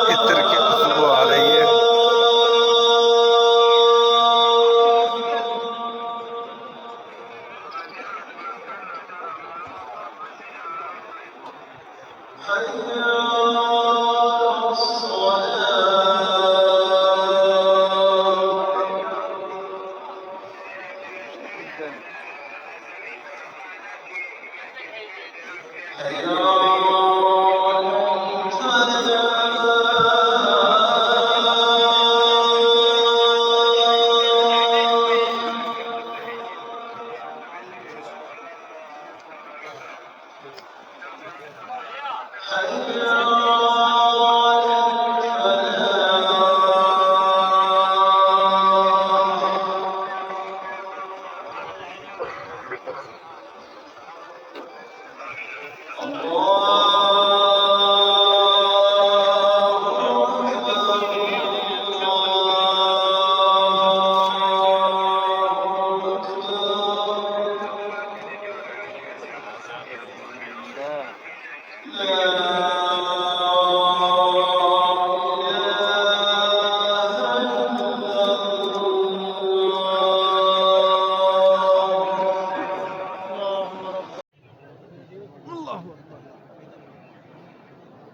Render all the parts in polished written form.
इत्र की खुशबू आ रही है।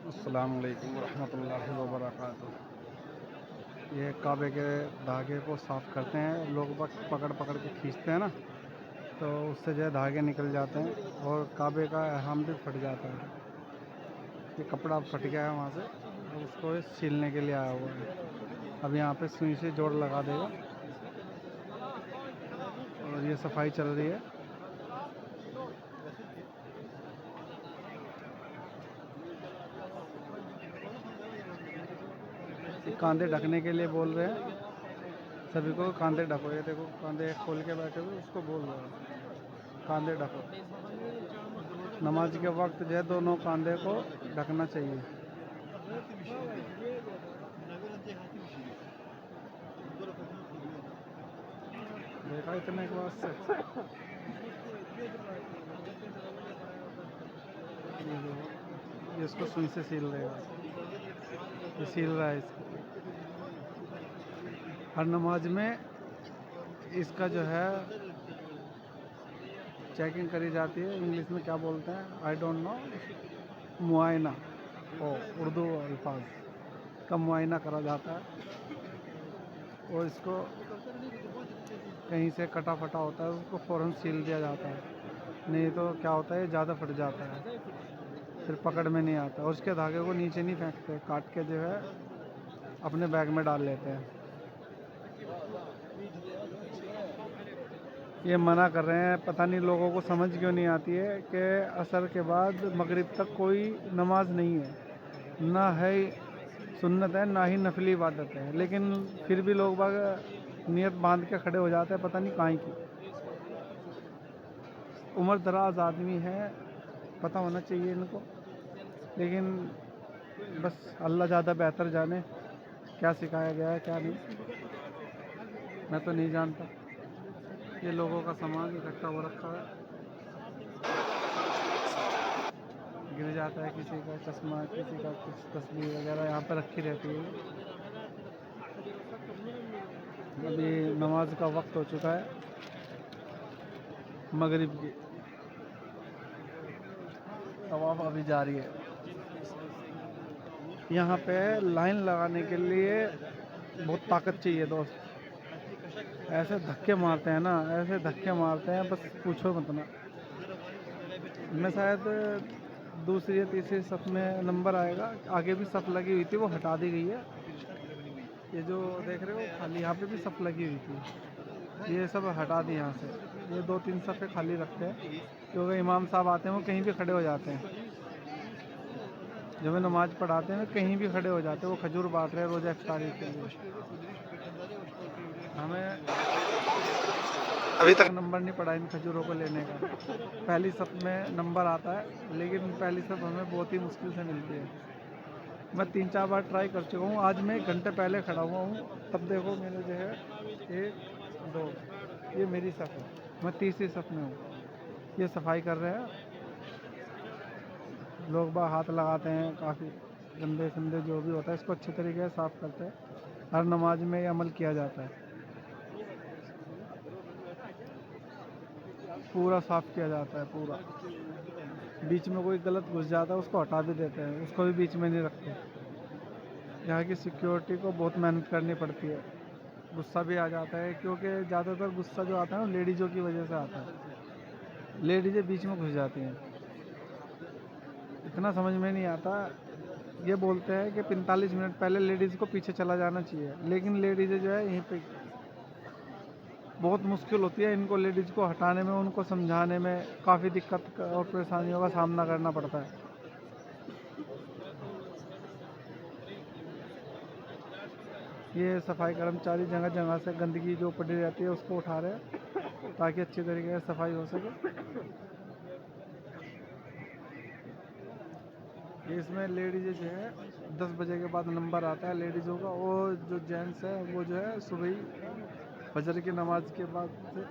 अस्सलाम वालेकुम रहमतुल्लाहि व बरकातुहू। ये काबे के धागे को साफ़ करते हैं लोग, पकड़ पकड़ के खींचते हैं ना, तो उससे जो है धागे निकल जाते हैं और काबे का अहम भी फट जाता है। ये कपड़ा फट गया है वहाँ से, तो उसको सिलने के लिए आया हुआ है। अब यहाँ पे सुई से जोड़ लगा देगा और ये सफाई चल रही है। कांधे ढकने के लिए बोल रहे हैं सभी को, कांधे ढको। ये देखो कांधे खोल के बैठे हुए, उसको बोल रहे हैं कांधे ढको। नमाज के वक्त जो है दोनों कांधे को ढकना चाहिए। देखा इतने के वास्ते ये इसको सुई से सील देगा, ये सील रहा है इसको। हर नमाज में इसका जो है चेकिंग करी जाती है। इंग्लिश में क्या बोलते हैं आई डोंट नो, मुआयना, ओ उर्दू अल्फाज का मुआयना करा जाता है। और इसको कहीं से कटा फटा होता है उसको फ़ौरन सील दिया जाता है, नहीं तो क्या होता है ज़्यादा फट जाता है, फिर पकड़ में नहीं आता। और उसके धागे को नीचे नहीं फेंकते, काट के जो है अपने बैग में डाल लेते हैं। ये मना कर रहे हैं, पता नहीं लोगों को समझ क्यों नहीं आती है कि असर के बाद मगरिब तक कोई नमाज नहीं है, ना है सुन्नत है ना ही नफली इबादत है, लेकिन फिर भी लोग बाग नियत बांध के खड़े हो जाते हैं, पता नहीं काहे की। उम्र दराज आदमी है, पता होना चाहिए इनको, लेकिन बस अल्लाह ज़्यादा बेहतर जाने क्या सिखाया गया है क्या नहीं, मैं तो नहीं जानता। ये लोगों का सामान इकट्ठा हो रखा है, गिर जाता है, किसी का चश्मा, किसी का कुछ तस्वीर वगैरह यहाँ पर रखी रहती है। अभी नमाज का वक्त हो चुका है मगरिब की, तवाफ अभी जारी है। यहाँ पे लाइन लगाने के लिए बहुत ताकत चाहिए दोस्त, ऐसे धक्के मारते हैं ना, ऐसे धक्के मारते हैं बस पूछो मत ना। मैं शायद दूसरी या तीसरी सफ में नंबर आएगा, आगे भी सफ लगी हुई थी, वो हटा दी गई है। ये जो देख रहे हो खाली, यहाँ पे भी सफ लगी हुई थी, ये सब हटा दी यहाँ से। ये 2-3 सफ़े खाली रखते हैं क्योंकि इमाम साहब आते हैं वो कहीं भी खड़े हो जाते हैं, जब वे नमाज़ पढ़ाते हैं कहीं भी खड़े हो जाते हैं। वो खजूर बांट रहे हैं रोज़ा इफ्तारी के लिए। हमें अभी तक नंबर नहीं पड़ा इन खजूरों को लेने का। पहली सफ में नंबर आता है, लेकिन पहली सफ हमें बहुत ही मुश्किल से मिलती है। मैं 3-4 बार ट्राई कर चुका हूँ, आज मैं 1 घंटे पहले खड़ा हुआ हूँ, तब देखो मैंने जो है 1 2 ये मेरी सफ है, मैं तीसरी सफ में हूँ। ये सफाई कर रहे हैं लोग, बाहर हाथ लगाते हैं, काफ़ी गंदे संदे जो भी होता है इसको अच्छे तरीके से साफ़ करते हैं। हर नमाज में ये अमल किया जाता है, पूरा साफ़ किया जाता है पूरा। बीच में कोई गलत घुस जाता है उसको हटा भी देते हैं, उसको भी बीच में नहीं रखते। यहाँ की सिक्योरिटी को बहुत मेहनत करनी पड़ती है। गुस्सा भी आ जाता है क्योंकि ज़्यादातर गुस्सा जो आता है ना लेडीज़ों की वजह से आता है, लेडीज़ें बीच में घुस जाती हैं। इतना समझ में नहीं आता। ये बोलते हैं कि 45 मिनट पहले लेडीज़ को पीछे चला जाना चाहिए, लेकिन लेडीज़ें जो है यहीं पे बहुत मुश्किल होती है इनको, लेडीज़ को हटाने में, उनको समझाने में काफ़ी दिक्कत और परेशानियों का सामना करना पड़ता है। ये सफाई कर्मचारी जगह जगह से गंदगी जो पड़ी रहती है उसको उठा रहे हैं ताकि अच्छी तरीके से सफाई हो सके। इसमें लेडीज़ जो है 10 बजे के बाद नंबर आता है लेडीज़ों का, और जो जेंट्स है वो जो है सुबह फजर की नमाज के बाद से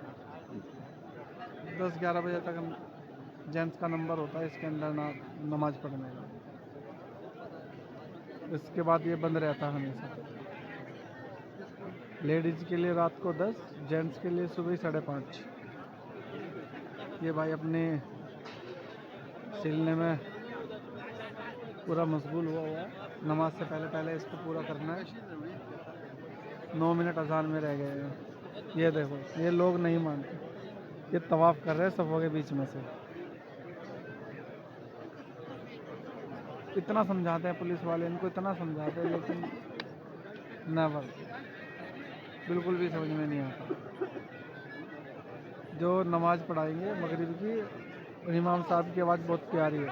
10-11 बजे तक जेंट्स का नंबर होता है इसके अंदर नमाज पढ़ने का। इसके बाद ये बंद रहता है हमेशा। लेडीज़ के लिए रात को 10, जेंट्स के लिए सुबह 5:30। ये भाई अपने सिलने में पूरा मशगूल हुआ है। नमाज से पहले पहले इसको पूरा करना है। 9 मिनट अजान में रह गए हैं। ये देखो ये लोग नहीं मानते, ये तवाफ़ कर रहे हैं सफ़ों के बीच में से। इतना समझाते हैं पुलिस वाले इनको, इतना समझाते हैं, लेकिन नेवर, बिल्कुल भी समझ में नहीं आता। जो नमाज़ पढ़ाएंगे मगरिब की, इमाम साहब की आवाज़ बहुत प्यारी है।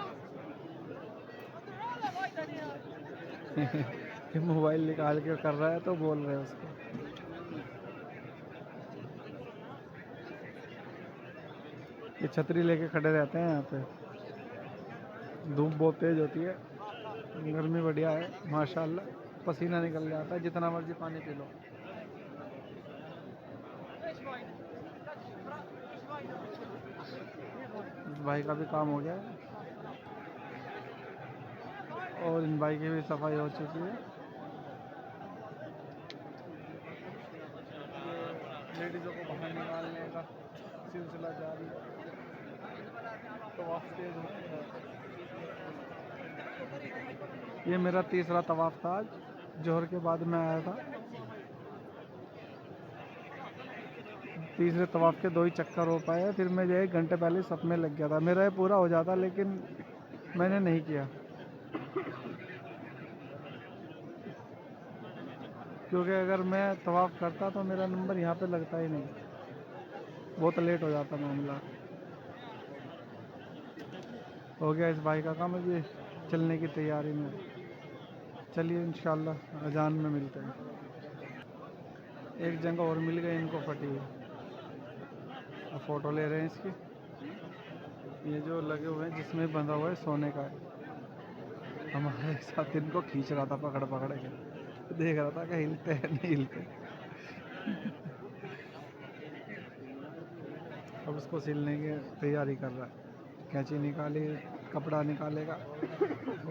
ये मोबाइल निकाल के कर रहा है तो बोल रहे हैं उसको। ये छतरी लेके खड़े रहते हैं यहाँ पे, धूप बहुत तेज़ होती है, गर्मी बढ़िया है माशाल्लाह, पसीना निकल जाता है, जितना मर्जी पानी पी लो। इस भाई का भी काम हो गया है और इन भाई की भी सफाई हो चुकी है। लेडीज़ों को बाहर निकालने का सिलसिला जारी है, तवाफ़ तेज़ होती है। ये मेरा तीसरा तवाफ़ था आज, जोहर के बाद मैं आया था। तीसरे तवाफ़ के 2 ही चक्कर हो पाए, फिर मैं जो 1 घंटे पहले सब में लग गया था। मेरा ये पूरा हो जाता लेकिन मैंने नहीं किया क्योंकि अगर मैं तवाफ़ करता तो मेरा नंबर यहाँ पे लगता ही नहीं, बहुत लेट हो जाता मामला। हो गया इस भाई का काम, अभी चलने की तैयारी में। चलिए इंशाल्लाह अजान में मिलते हैं। एक जगह और मिल गई इनको फटी हुई, अब फ़ोटो ले रहे हैं इसकी। ये जो लगे हुए हैं जिसमें बंधा हुआ है सोने का है। हमारे साथ इनको खींच रहा था पकड़ पकड़ के, देख रहा था कि हिलते हैं नहीं हिलते। अब उसको सिलने की तैयारी कर रहा है। कैंची निकाली, कपड़ा निकालेगा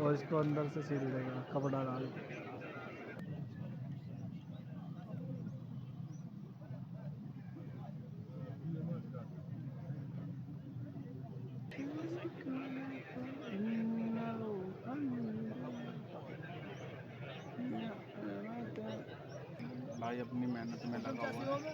और इसको अंदर से सिल देगा कपड़ा डाल के। भाई अपनी मेहनत में लगा हुआ है।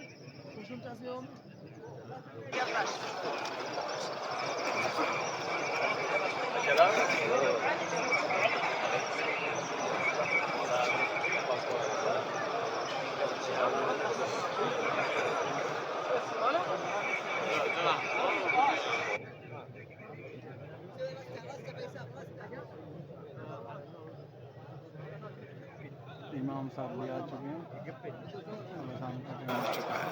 इमाम साहब भी आ चुके हैं। अब शाम का टाइम हो चुका है।